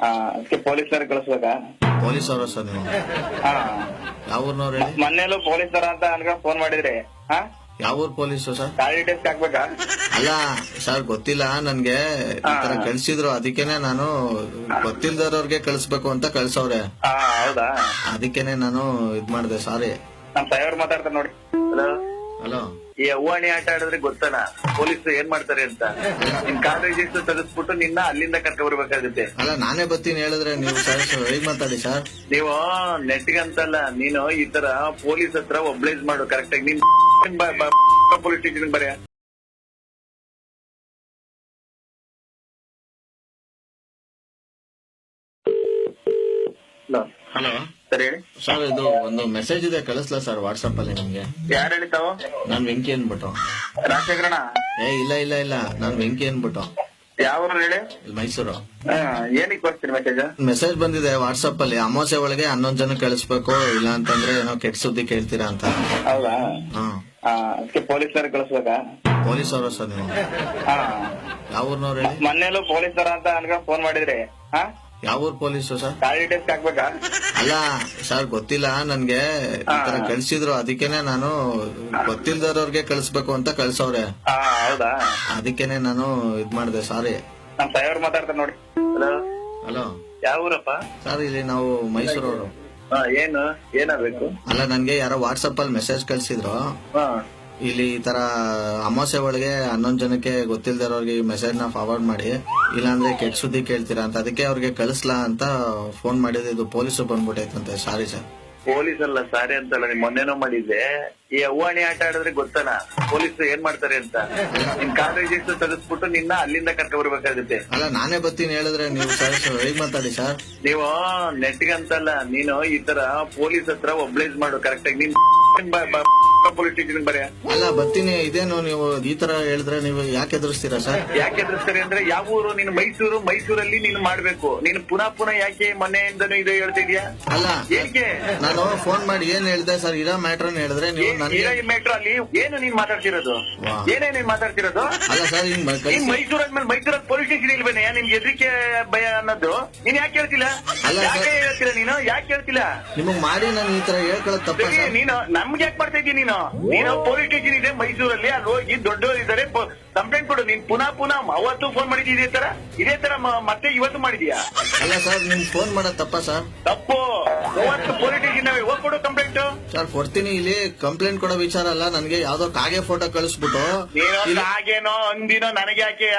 ಅದಕ್ಕೆ ಪೊಲೀಸರು ಕಳಿಸ್ಬೇಕಾ? ಪೊಲೀಸ್ ಅವರ ಸರ್ ನೀವು? ಹಾ, ಯಾವ ಊರ್ನವ್ರು ಹೇಳಿ? ಮೊನ್ನೆಲ್ಲೂ ಪೊಲೀಸರ ಅಂತ ಅನ್ಕೊಂಡ್ ಫೋನ್ ಮಾಡಿದ್ರಿ. ಹಾ, ಯಾವ ಊರ್ ಪೊಲೀಸು ಸರ್? ಕಾಲ್ ಡೀಟೇಲ್ಸ್ ಹಾಕ್ಬೇಕಾ? ಅಲ್ಲ ಸರ್, ಗೊತ್ತಿಲ್ಲ ನನ್ಗೆ. ಈ ತರ ಕಳ್ಸಿದ್ರು, ಅದಕ್ಕೇನೆ ನಾನು ಗೊತ್ತಿಲ್ದವ್ರಿಗೆ ಕಳ್ಸ್ಬೇಕು ಅಂತ ಕಳ್ಸವ್ರೆ. ಹೌದಾ? ಅದಕ್ಕೇನೆ ನಾನು ಇದ್ ಮಾಡ್ದೆ, ಸಾರಿ. ನಮ್ ಸಾಯವ್ರು ಮಾತಾಡ್ತಾರೆ ನೋಡಿ. ಹಲೋ ಹಲೋ, ಈ ಅವ್ವಾಣಿ ಆಟ ಆಡಿದ್ರೆ ಗೊತ್ತಲ್ಲ ಪೊಲೀಸ್ ಏನ್ ಮಾಡ್ತಾರೆ ಅಂತ. ನಿನ್ ಕಾಲ್ ರಿಜಿಸ್ಟರ್ ತೆಗೆಸ್ಬಿಟ್ಟು ನಿನ್ನ ಅಲ್ಲಿಂದ ಕರ್ಕ ಬರ್ಬೇಕಾಗುತ್ತೆ. ಅಲ್ಲ ನಾನೇ ಬರ್ತೀನಿ ಹೇಳಿದ್ರೆ ನೀವು ಸರ್ ಹೇಗ್ ಮಾತಾಡಿ ಸರ್? ನೀವು ನೆಟ್ಗಂತಲ್ಲ, ನೀನು ಈ ತರ ಪೊಲೀಸ್ ಹತ್ರ ಒಬ್ಲೈಸ್ ಮಾಡು ಕರೆಕ್ಟ್ ಆಗಿ. ನೀನ್ ಪೊಲೀಸ್ ಸ್ಟೇಷನ್ ಬರೆಯ. ಹಲೋ ಸರಿ ಹೇಳಿ ಸರ್, ಇದು ಒಂದು ಮೆಸೇಜ್ ಇದೆ, ಕಳಿಸ್ಲಾ ಸರ್ ವಾಟ್ಸ್ಆಪ್ ಅಲ್ಲಿ ನಿಮ್ಗೆ? ಯಾರು ಹೇಳಿತಾವ? ನಾನ್ ವೆಂಕಿ ಅನ್ಬಿಟ್ಟು. ರಾಜಶೇಖರಣ? ಇಲ್ಲ ನಾನ್ ವೆಂಕಿ ಅನ್ಬಿಟ್ಟು. ಯಾವ ಹೇಳಿ? ಇಲ್ಲಿ ಮೈಸೂರು. ಏನಕ್ಕೆ ಬರ್ತೀನಿ ಮೆಸೇಜ್? ಮೆಸೇಜ್ ಬಂದಿದೆ ವಾಟ್ಸ್ಆಪ್ ಅಲ್ಲಿ, ಅಮಾವಾಸ್ಯೆ ಒಳಗೆ 11 ಜನ ಕಳಿಸ್ಬೇಕು, ಇಲ್ಲ ಅಂತಂದ್ರೆ ಏನೋ ಕೆಟ್ಟ ಸುದ್ದಿ ಕೇಳ್ತೀರಾ ಅಂತ. ಹೌದಾ? ಹಾ, ಅದಕ್ಕೆ ಪೊಲೀಸರು ಕಳಿಸ್ಬೇಕಾ? ಪೊಲೀಸ್ ಅವರ ಸರ್ ನೀವು? ಯಾವ ಊರ್ನವ್ರು ಹೇಳಿ? ಮೊನ್ನೆಲ್ಲೂ ಪೊಲೀಸರ ಅಂತ ಅನ್ಕೊಂಡ್ ಫೋನ್ ಮಾಡಿದ್ರಿ. ಯಾವ ಊರ್ ಪೊಲೀಸು ಸರ್? ಕಾಲ್ ಡೀಟೇಲ್ಸ್ ಹಾಕ್ಬೇಕಾ? ಅಲ್ಲ ಸರ್, ಗೊತ್ತಿಲ್ಲ ನನ್ಗೆ. ಈ ತರ ಕಳ್ಸಿದ್ರು, ಅದಕ್ಕೇನೆ ನಾನು ಗೊತ್ತಿಲ್ದವ್ರಿಗೆ ಕಳ್ಸ್ಬೇಕು ಅಂತ ಕಳ್ಸವ್ರೆ. ಹೌದಾ? ಅದಕ್ಕೇನೆ ನಾನು ಇದ್ ಮಾಡ್ದೆ, ಸಾರಿ. ನಮ್ ಸಾಯವ್ರು ಮಾತಾಡ್ತಾರೆ ನೋಡಿ. ಹಲೋ ಹಲೋ, ಯಾವ ಊರಪ್ಪ? ಸರ್ ಇಲ್ಲಿ ನಾವು ಮೈಸೂರವರು. ಏನು ಏನಾಗ್ಬೇಕು? ಅಲ್ಲ ನನ್ಗೆ ಯಾರೋ ವಾಟ್ಸಪ್ ಅಲ್ಲಿ ಮೆಸೇಜ್ ಕಳ್ಸಿದ್ರು, ಇಲ್ಲಿ ಈ ತರ ಅಮಾವಾಸ್ಯೆ ಒಳಗೆ 11 ಜನಕ್ಕೆ ಗೊತ್ತಿಲ್ದಿರೋರ್ಗೆ ಈ ಮೆಸೇಜ್ ನ ಫಾರ್ವರ್ಡ್ ಮಾಡಿ, ಇಲ್ಲಾಂದ್ರೆ ಕೆಟ್ಟ ಸುದ್ದಿ ಕೇಳ್ತೀರಾ ಅಂತ. ಅದಕ್ಕೆ ಅವ್ರಿಗೆ ಕಳಿಸ್ಲಾ ಅಂತ ಫೋನ್ ಮಾಡಿದ್ರೆ ಇದು ಪೊಲೀಸರು ಬಂದ್ಬಿಟ್ಟೈತಂತೆ. Sorry sir. ಪೊಲೀಸ್ ಅಲ್ಲ, ಸಾರಿ ಅಂತಲ್ಲ. ನೀನ್ ಮೊನ್ನೆನೋ ಮಾಡಿದ್ದೆ. ಈ ಅವ್ವಾಣಿ ಆಟ ಆಡಿದ್ರೆ ಗೊತ್ತಲ್ಲ ಪೊಲೀಸ್ ಏನ್ ಮಾಡ್ತಾರೆ ಅಂತ. ನಿನ್ ಕಾಲ್ ರಿಜಿಸ್ಟರ್ ತೆಗೆಸ್ಬಿಟ್ಟು ನಿನ್ನ ಅಲ್ಲಿಂದ ಕರ್ಕ ಬರ್ಬೇಕಾಗುತ್ತೆ. ಅಲ್ಲ ನಾನೇ ಬರ್ತೀನಿ ಹೇಳಿದ್ರೆ ನೀವು ಸರ್ ಹೇಗ್ ಮಾತಾಡಿ ಸರ್? ನೀವು ನೆಟ್ಗಂತಲ್ಲ, ನೀನು ಈ ತರ ಪೊಲೀಸ್ ಹತ್ರ ಒಬ್ಲೈಸ್ ಮಾಡು ಕರೆಕ್ಟ್ ಆಗಿ. ನೀನ್ ಪೊಲೀಸ್ ಸ್ಟೇಷನ್ ಬರೆಯ. ಅಲ್ಲ ಬರ್ತೀನಿ. ಇದೇನು ನೀವು ಈ ತರ ಹೇಳಿದ್ರೆ ನೀವು ಯಾಕೆ ಎದುರಿಸ್ತೀರಾ ಸರ್? ಯಾಕೆ ಎದುರಿಸ್ತಾರೆ ಅಂದ್ರೆ, ಯಾವ ಊರು? ನೀನು ಮೈಸೂರಲ್ಲಿ ನೀನು ಮಾಡ್ಬೇಕು. ನೀನು ಪುನಃ ಯಾಕೆ ಮೊನ್ನೆಯಿಂದನೂ ಇದು ಹೇಳ್ತಿದ್ಯಾ? ಅಲ್ಲ ಏನಕ್ಕೆ? ನಾನು ಫೋನ್ ಮಾಡಿ ಏನ್ ಹೇಳ್ದೆ ಸರ್? ಇರೋ ಮ್ಯಾಟ್ರ್ ಹೇಳಿದ್ರೆ ನೀವು ಮೆಟ್ರೋ ಅಲ್ಲಿ ಏನು ನೀನ್ ಮಾತಾಡ್ತಿರೋದು? ಏನೇ ನೀನ್ ಮಾತಾಡ್ತಿರೋದು? ಅಲ್ಲ ಸರ್, ಮೈಸೂರಲ್ಲಿ ಪೊಲೀಸ್ ಸ್ಟೇಷನ್ ಇಲ್ವೇನೆ ನಿಮ್ಗೆ ಹೆದರಿಕೆ ಭಯ ಅನ್ನೋದು? ನೀನ್ ಯಾಕೆ ಹೇಳ್ತಿಲ್ಲ? ಯಾಕೆ ಹೇಳ್ತಿಲ್ಲ ನೀನು? ಯಾಕೆ ಹೇಳ್ತಿಲ್ಲ? ನಿಮಗ್ ಮಾಡಿ ನಾನು ಈ ತರ ಹೇಳ್ಕೊಳ್ಳೋದು ತಪ್ಪ? ನೀನು ನಮ್ಗೆ ಯಾಕೆ ಮಾಡ್ತಾ ಇದ್ದೀನಿ? ನೀನು ಪೊಲೀಸ್ ಸ್ಟೇಷನ್ ಇದೆ ಮೈಸೂರಲ್ಲಿ, ಅಲ್ಲಿ ಹೋಗಿ ದೊಡ್ಡವರು ಇದ್ದಾರೆ, ಕಂಪ್ಲೇಂಟ್ ಕೊಡು. ನೀನ್ ಪುನಃ ಅವತ್ತು ಫೋನ್ ಮಾಡಿದ್ಯ ಇದೇ ತರ ಮತ್ತೆ ಇವತ್ತು ಮಾಡಿದ್ಯಾ? ಅಲ್ಲ ಸರ್, ನಿಮ್ ಫೋನ್ ಮಾಡೋದು ತಪ್ಪ ಸರ್? ತಪ್ಪು. ಅವತ್ತು ಪೊಲೀಸ್ ಸ್ಟೇಷನ್ ಹೋಗಿ ಕೊಡು ಕಂಪ್ಲೇಂಟ್. ಸರ್ ಕೊಡ್ತೀನಿ. ಇಲ್ಲಿ ಕಂಪ್ಲೇಂಟ್ ಕೊಡೋ ವಿಚಾರ ಅಲ್ಲ, ನನ್ಗೆ ಯಾವ್ದೋ ಕಾಗೆ ಫೋಟೋ ಕಳಿಸ್ಬಿಟ್ಟು. ಹಾಗೇನೋ ಅಂದಿನೋ ನನಗೆ ಯಾಕೆ?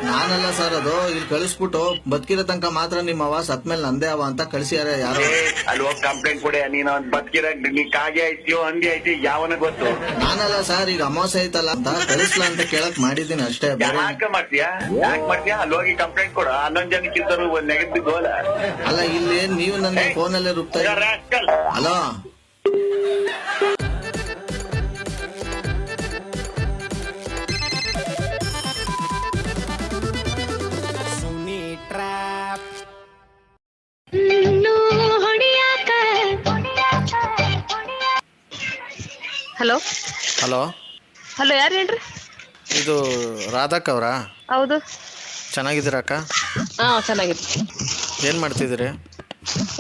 ನಾನಲ್ಲ ಸರ್, ಅದು ಇಲ್ಲಿ ಕಳಿಸ್ಬಿಟ್ಟು ಬದುಕಿರೋ ತನಕ ಮಾತ್ರ ನಿಮ್ಮ ಅವ ಸತ್ಮೇಲೆ ನಂದೇ ಅವ ಅಂತ ಕಳ್ಸಿಯಾರ ಯಾರು. ಅಲ್ಲಿ ಹೋಗಿ ಕಂಪ್ಲೇಂಟ್ ಕೊಡಿ. ನೀನು ಬದುಕಿರೋ ನೀ ಕಾಗೆ ಆಯ್ತೀಯೋ ಹಂದಿ ಆಯ್ತಿ ಯಾವನ ಗೊತ್ತು? ನಾನಲ್ಲ ಸರ್, ಈಗ ಅಮಾವಾಸ್ಯೆ ಐತಲ್ಲ ಅಂತ ಕಳಿಸ್ಲಾ ಅಂತ ಕೇಳಕ್ ಮಾಡಿದ್ದೀನಿ ಅಷ್ಟೇ. ಯಾಕೆ ಮಾಡ್ತೀಯಾ? ಅಲ್ಲಿ ಹೋಗಿ ಕಂಪ್ಲೇಂಟ್ ಕೊಡು. 11 ಜನಕ್ಕಿಂತರೂ ನೆಗೆದು ಗೋಲ. ಅಲ್ಲ ಇಲ್ಲಿ ನೀವು ನನ್ನ ಫೋನಲ್ಲೇ ರುಬ್ತಾ ಹಲೋ. ಹಲೋ ಹಲೋ ಹಲೋ, ಯಾರು ಹೇಳ್ರಿ? ಇದು ರಾಧಕ್ಕ ಅವರಾ? ಹೌದು. ಚೆನ್ನಾಗಿದ್ದೀರಾ ಅಕ್ಕ? ಹಾ, ಚೆನ್ನಾಗಿದೆ. ಏನ್ ಮಾಡ್ತಿದ್ದೀರಿ?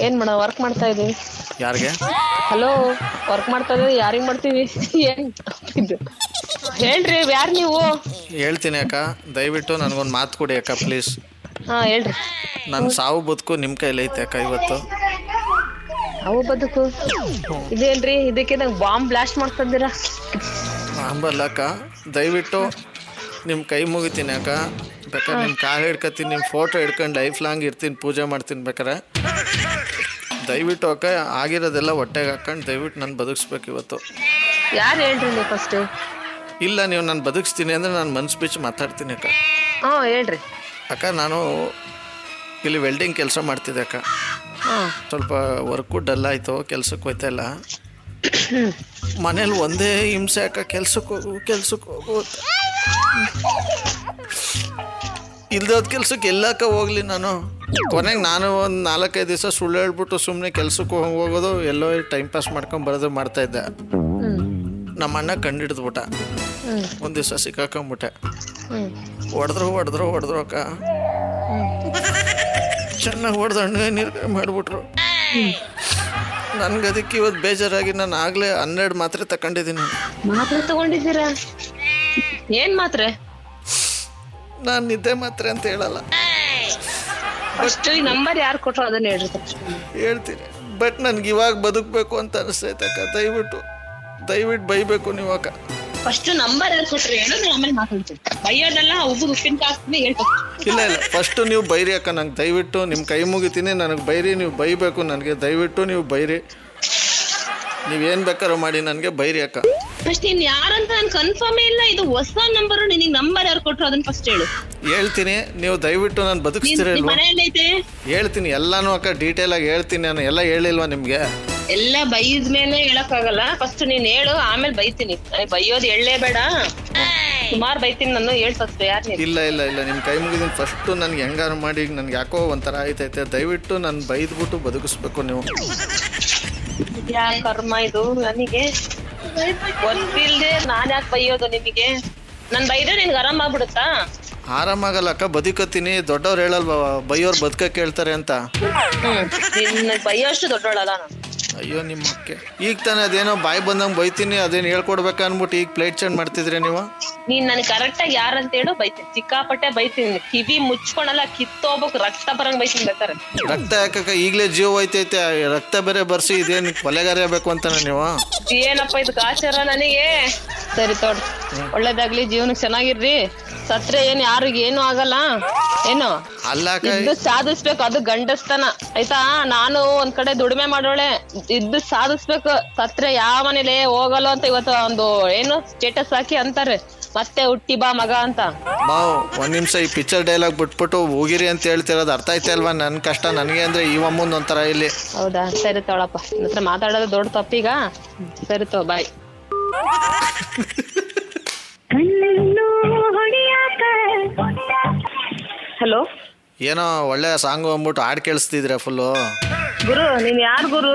ಏನ್ ಮಾಡ ವರ್ಕ್ ಮಾಡ್ತಾ ಇದೀವಿ. ಯಾರಿಗೆ? ಹಲೋ, ವರ್ಕ್ ಮಾಡ್ತಾ ಇದೀವಿ. ಯಾರಿಗ್ ಮಾಡ್ತೀವಿ? ಏನ್ ಹೇಳ್ರಿ, ಯಾರು ನೀವು? ಹೇಳ್ತೀನಿ ಅಕ್ಕ, ದಯವಿಟ್ಟು ನನ್ಗೊಂದು ಮಾತು ಕೊಡಿ ಅಕ್ಕ ಪ್ಲೀಸ್. ಹಾ ಹೇಳ್ರಿ. ನನ್ನ ಸಾವು ಬದುಕು ನಿಮ್ ಕೈಲಿ ಐತೆ ಅಕ್ಕ ಇವತ್ತು. ಅವು ಬದುಕು ಇದೇನ್ರಿ? ಇದಕ್ಕೆ ನಂಗೆ ಬಾಂಬ್ ಬ್ಲಾಸ್ಟ್ ಮಾಡ್ತಿದ್ದೀರಾ? ಬಾಂಬಲ್ಲ ಅಕ್ಕ, ದಯವಿಟ್ಟು ನಿಮ್ಮ ಕೈ ಮುಗಿತೀನಿ ಅಕ್ಕ. ಬೇಕಾದ್ರೆ ನಿಮ್ಮ ಕಾಲು ಹಿಡ್ಕೊತೀನಿ, ನಿಮ್ಮ ಫೋಟೋ ಹಿಡ್ಕೊಂಡು ಲೈಫ್ ಲಾಂಗ್ ಇರ್ತೀನಿ, ಪೂಜೆ ಮಾಡ್ತೀನಿ ಬೇಕಾರೆ. ದಯವಿಟ್ಟು ಅಕ್ಕ, ಆಗಿರೋದೆಲ್ಲ ಹೊಟ್ಟೆಗೆ ಹಾಕೊಂಡು ದಯವಿಟ್ಟು ನಾನು ಬದುಕಿಸ್ಬೇಕು ಇವತ್ತು. ಯಾರು ಹೇಳ್ರಿ ನೀವು ಫಸ್ಟ್? ಇಲ್ಲ, ನೀವು ನಾನು ಬದುಕಿಸ್ತೀನಿ ಅಂದರೆ ನಾನು ಮನ್ಸು ಬಿಚ್ಚಿ ಮಾತಾಡ್ತೀನಿ ಅಕ್ಕ. ಹಾಂ ಹೇಳ್ರಿ. ಅಕ್ಕ, ನಾನು ಇಲ್ಲಿ ವೆಲ್ಡಿಂಗ್ ಕೆಲಸ ಮಾಡ್ತಿದ್ದೆ ಅಕ್ಕ. ಸ್ವಲ್ಪ ವರ್ಕು ಡಲ್ ಆಯಿತು, ಕೆಲ್ಸಕ್ಕೆ ಹೋಯ್ತಾ ಇಲ್ಲ. ಮನೇಲಿ ಒಂದೇ ಹಿಂಸೆ ಅಕ್ಕ, ಕೆಲ್ಸಕ್ಕೆ ಹೋಗು ಇಲ್ದೋದ ಕೆಲ್ಸಕ್ಕೆ ಎಲ್ಲಕ್ಕ ಹೋಗ್ಲಿ ನಾನು. ಕೊನೆಗೆ ನಾನು ಒಂದು 4-5 ದಿವಸ ಸುಳ್ಳು ಹೇಳ್ಬಿಟ್ಟು ಸುಮ್ಮನೆ ಕೆಲ್ಸಕ್ಕೆ ಹೋಗೋದು, ಎಲ್ಲೋ ಟೈಮ್ ಪಾಸ್ ಮಾಡ್ಕೊಂಡು ಬರೋದು ಮಾಡ್ತಾಯಿದ್ದೆ. ನಮ್ಮ ಅಣ್ಣ ಕಂಡಿಡ್ದ್ಬಿಟ್ಟ. ಒಂದು ದಿವಸ ಸಿಕ್ಕಾಕೊಂಬಿಟ್ಟೆ. ಹೊಡೆದ್ರು ಅಕ್ಕ. ಚೆನ್ನಾಗಿ ಹೊಡೆದು ಹಣ್ಣು ನೀರು ಮಾಡಿಬಿಟ್ರು. ನನ್ಗೆ ಅದಕ್ಕೆ ಇವತ್ತು ಬೇಜಾರಾಗಿ ನಾನು ಆಗಲೇ 12 ಮಾತ್ರೆ ತಗೊಂಡಿದ್ದೀನಿ. ಮಾತ್ರೆ ತಗೊಂಡಿದ್ದೀರಾ? ಏನ್ ಮಾತ್ರೆ? ನಾನು ನಿದ್ದೆ ಮಾತ್ರೆ ಅಂತ ಹೇಳಲ್ಲ, ಫಸ್ಟ್ ಈ ನಂಬರ್ ಯಾರು ಕೊಟ್ರು ಅದನ್ನ ಹೇಳ್ರಿ. ಹೇಳ್ತೀನಿ. ಬಟ್ ನನ್ಗೆ ಇವಾಗ ಬದುಕಬೇಕು ಅಂತ ಅನಿಸ್ತೈತಕ್ಕ. ದಯವಿಟ್ಟು ಬೈಬೇಕು ನೀವು ಅಕ್ಕ. ಫಸ್ಟ್ ನಂಬರ್ ಯಾರು ಕೊಟ್ರು ಹೇಳು, ನಾನು ಆಮೇಲೆ ಮಾತಾಡ್ತೀನಿ. ಬೈಯೋದಲ್ಲ, ಉಪ್ಪು ಉಪ್ಪಿನಕಾಯಿ ಹೇಳ್ಬೇಕು. ಇಲ್ಲ ಫಸ್ಟು ನೀವು ಬೈರಿ ಅಕ್ಕ. ನಂಗೆ ದಯವಿಟ್ಟು ನಿಮ್ಮ ಕೈ ಮುಗಿತೀನಿ, ನನಗೆ ಬೈರಿ. ನೀವು ಬೈಬೇಕು ನನಗೆ. ದಯವಿಟ್ಟು ನೀವು ಬೈರಿ. ನೀವೇನು ಬೇಕಾದ್ರೂ ಮಾಡಿ ನನಗೆ ಬೈರಿ ಅಕ್ಕ. ಫಸ್ಟ್ ನೀನ್ ಯಾರಂತ ನನ್ ಕನ್ಫರ್ಮೇ ಇಲ್ಲ. ಇದು ಹೊಸ ನಂಬರ್. ನಿನಗೆ ನಂಬರ್ ಯಾರು ಕೊಟ್ರು ಅದನ್ನ ಫಸ್ಟ್ ಹೇಳು. ಹೇಳ್ತೀನಿ, ನೀವು ದಯವಿಟ್ಟು ನಾನು ಬದುಕಿಸ್ತಿರಲ್ವ? ಮನೆಯಲ್ಲೈತೆ ಹೇಳ್ತೀನಿ ಎಲ್ಲಾನು ಅಕ್ಕ, ಡೀಟೇಲ್ ಆಗಿ ಹೇಳ್ತೀನಿ. ನಾನು ಎಲ್ಲ ಹೇಳಿಲ್ವಾ ನಿಮ್ಗೆ? ಎಲ್ಲ ಬೈದ ಮೇಲೆ ಹೇಳಕ್ ಆಗಲ್ಲ. ಫಸ್ಟ್ ನೀನ್ ಹೇಳು, ಆಮೇಲೆ ಬೈತೀನಿ. ಬೈಯೋದು ಹೇಳಲೇಬೇಡ, ಸುಮಾರು ಬೈತೀನಿ ನಾನು. ಹೇಳ್ ಫಸ್ಟ್ ಯಾರು ನೀನು? ಇಲ್ಲ ನಿಮ್ಮ ಕೈ ಮುಗಿದೀನಿ. ಫಸ್ಟು ನನಗೆ ಹೆಂಗಾರು ಮಾಡಿ ನನಗೆ ಯಾಕೋ ಒಂಥರ ಆಯ್ತೈತೆ. ದಯವಿಟ್ಟು ನಾನು ಬೈದ್ಬಿಟ್ಟು ಬದುಕಿಸ್ಬೇಕು ನೀವು. ಯಾ ಕರ್ಮ ಇದು ನನಗೆ ಗೊತ್ತಿಲ್ದೆ ನಾನ್ ಯಾಕೆ ಬೈಯೋದು ನಿಮಗೆ? ನನ್ ಬೈದ್ರೆ ನಿನ್ಗೆ ಆರಾಮ ಆಗ್ಬಿಡುತ್ತಾ? ಆರಾಮಾಗಲ್ಲ ಅಕ್ಕ, ಬದುಕತ್ತೀನಿ. ದೊಡ್ಡವ್ರು ಹೇಳಲ್ವಾ ಬೈಯೋರು ಬದುಕಕ್ಕೆ ಹೇಳ್ತಾರೆ ಅಂತ. ನಿನ್ನ ಬೈಯೋಷ್ಟು ದೊಡ್ಡೋಳಲ್ಲ ನಾನು. ಅಯ್ಯೋ ನಿಮ್ಮ ಅಕ್ಕೆ, ಈಗ ತಾನೇ ಅದೇನೋ ಬಾಯಿ ಬಂದಂಗೆ ಬೈತೀನಿ, ಅದೇನು ಹೇಳ್ಕೊಡ್ಬೇಕ ಅನ್ಬಿಟ್ಟು ಈಗ ಪ್ಲೇಟ್ ಚೇಂಜ್ ಮಾಡ್ತಿದ್ರಿ ನೀವು. ನೀನ್ ನನಗೆ ಕರೆಕ್ಟಾಗಿ ಯಾರಂತ ಹೇಳು, ಬೈತೀನಿ. ಸಿಕ್ಕಾಪಟ್ಟೆ ಬೈತೀನಿ. ಕಿವಿ ಮುಚ್ಕೊಳಲ್ಲ, ಕಿತ್ತೋಗ್ಬೇಕು, ರಕ್ತ ಬರಂಗ್ ಬೈತೀನಿ ಬೇಕಾರೆ. ರಕ್ತ ಯಾಕಕ್ಕ? ಈಗಲೇ ಜೀವ ಹೋಯ್ತೈತೆ, ರಕ್ತ ಬೇರೆ ಬರ್ಸಿ ಇದೇನು ಕೊಲೆಗಾರ ಬೇಕು ಅಂತಾನೆ ನೀವು? ಏನಪ್ಪ ಇದು ಗಾಚಾರ ನನಗೆ? ಸರಿ ತೋಡ್, ಒಳ್ಳೇದಾಗ್ಲಿ, ಜೀವನಕ್ಕೆ ಚೆನ್ನಾಗಿರ್ರಿ. ಸತ್ರೆ ಏನ್ ಯಾರಿಗ ಏನು ಆಗಲ್ಲ ಏನು? ಅಲ್ಲ ಇದ್ದು ಸಾಧಿಸ್ಬೇಕು, ಅದು ಗಂಡಸ್ತನ ಆಯ್ತಾ? ನಾನು ಒಂದ್ ಕಡೆ ದುಡಿಮೆ ಮಾಡೋಳೆ, ಇದ್ದು ಸಾಧಿಸ್ಬೇಕು. ಸತ್ರೆ ಯಾವ ಮನೇಲಿ ಹೋಗಲ್ಲ ಅಂತ ಇವತ್ತು ಒಂದು ಏನು ಸ್ಟೇಟಸ್ ಹಾಕಿ ಅಂತಾರೆ, ಮತ್ತೆ ಹುಟ್ಟಿ ಬಾ ಮಗ ಅಂತ. ಮಾವು ಒಂದ್ ನಿಮಿಷ, ಈ ಪಿಕ್ಚರ್ ಡೈಲಾಗ್ ಬಿಟ್ಬಿಟ್ಟು ಹೋಗಿರಿ ಅಂತ ಹೇಳ್ತಿರೋದು ಅರ್ಥ ಐತೆ ಅಲ್ವಾ? ನನ್ ಕಷ್ಟ ನನಗೆ ಅಂದ್ರೆ ಈ ಅಮ್ಮಂದು ಒಂಥರ ಇಲ್ಲಿ. ಹೌದಾ? ಸರಿ ತಗೊಳಪ್ಪ, ನನ್ನ ಹತ್ರ ಮಾತಾಡೋದು ದೊಡ್ಡ ತಪ್ಪೀಗ. ಸರಿ ತಗೋ, ಬಾಯ್. ಹಲೋ, ಏನೋ ಒಳ್ಳೆ ಸಾಂಗು ಅಂದ್ಬಿಟ್ಟು ಹಾಡು ಕೇಳಿಸ್ತಿದ್ರೆ ಫುಲ್ಲು. ಗುರು ನೀನ್ ಯಾರು ಗುರು?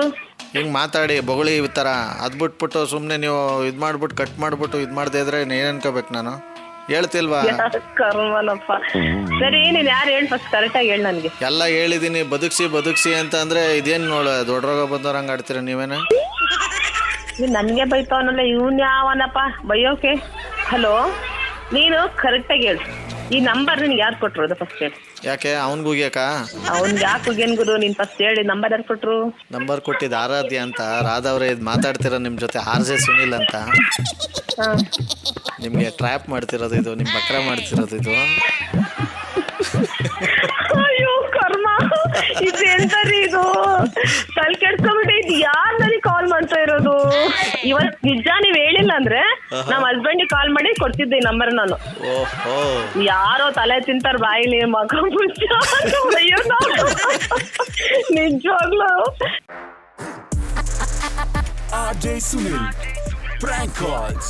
ಹಿಂಗೆ ಮಾತಾಡಿ ಬೊಗಳಿ ಈ ಥರ ಅದು ಬಿಟ್ಬಿಟ್ಟು ಸುಮ್ಮನೆ ನೀವು ಇದು ಮಾಡ್ಬಿಟ್ಟು ಕಟ್ ಮಾಡ್ಬಿಟ್ಟು ಇದು ಮಾಡದೇ ಇದ್ರೆ ಏನು ಅನ್ಕೋಬೇಕು ನಾನು? ಹೇಳ್ತಿಲ್ವಾ? ಕರ್ಮನಪ್ಪ. ಸರಿ, ನೀನ್ ಯಾರು ಹೇಳಿ ಫಸ್ಟ್ ಕರೆಕ್ಟಾಗಿ ಹೇಳಿ ನನಗೆ. ಎಲ್ಲ ಹೇಳಿದ್ದೀನಿ ಬದುಕ್ಸಿ ಅಂತ ಅಂದರೆ ಇದೇನು ನೋಡ ದೊಡ್ಡ ರೋಗ ಬಂದವ್ರು ಹಂಗೆ ಆಡ್ತೀರ ನೀವೇನ? ನನ್ಗೆ ಬೈತಾವನಲ್ಲ ಇವನ್ ಯಾವನಪ್ಪ ಬೈಯೋಕೆ? ಹಲೋ, ನೀನು ಕರೆಕ್ಟಾಗಿ ಹೇಳು, ಈ ನಂಬರ್ ನಿನ್ಗೆ ಯಾರು ಕೊಟ್ರು ಅದು ಫಸ್ಟ್ ಹೇಳಿ. ಯಾಕೆ ಅವ್ನಿಗೆ ಹೋಗ್ಯಾಕ? ಅವ್ನ್ಗೆ ಯಾಕೆ ಹೋಗ್ಯನ್ ಗುರು? ನೀನ್ ಫಸ್ಟ್ ಹೇಳಿ, ನಂಬರ್ ಯಾರು ಕೊಟ್ರು? ನಂಬರ್ ಕೊಟ್ಟಿದ್ದು ಆರಾಧ್ಯ ಅಂತ. ರಾಧವ್ರೆ ಇದು ಮಾತಾಡ್ತಿರೋ ನಿಮ್ಮ ಜೊತೆ RJ ಸುನಿಲ್ ಅಂತ. ನಿಮಗೆ ಟ್ರ್ಯಾಪ್ ಮಾಡ್ತಿರೋದು ಇದು, ನಿಮ್ಮ ಬಕ್ರ ಮಾಡ್ತಿರೋದು ಇದು. ಅಯ್ಯೋ ಕರ್ಮ, ಇದೆಂತರಿ ಇದು? ತಲೆ ಕೆಡ್ಸ್ಕೊಂಡ್ಬಿಟ್ಟೆ. ಇದು ಯಾರು ನನಗೆ ಕಾಲ್ ಮಾಡ್ತಾ ಇರೋದು? ಇವತ್ ನಿಜ ನೀವ್ ಹೇಳಿಲ್ಲ ಅಂದ್ರೆ ನಮ್ ಹಸ್ಬೆಂಡ್ ಕಾಲ್ ಮಾಡಿ ಕೊಡ್ತಿದ್ದೆ ಈ ನಂಬರ್ ನಾನು. ಓಹೋ, ಯಾರೋ ತಲೆ ತಿಂತಾರ ಬಾಯಿಲಿ ಮಗ ಮುಚ್ಚ. ನಿಜವಾಗ್ಲು RJ Sunil, prank calls.